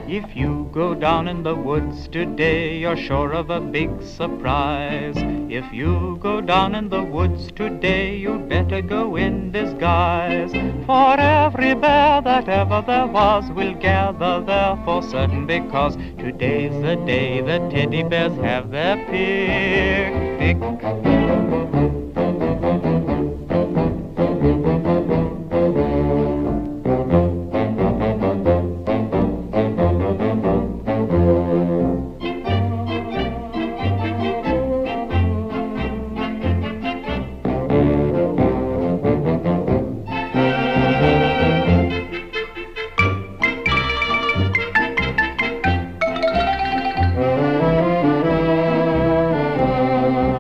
If you go down in the woods today, you're sure of a big surprise. If you go down in the woods today, you'd better go in disguise. For every bear that ever there was will gather there for certain, because today's the day the teddy bears have their picnic.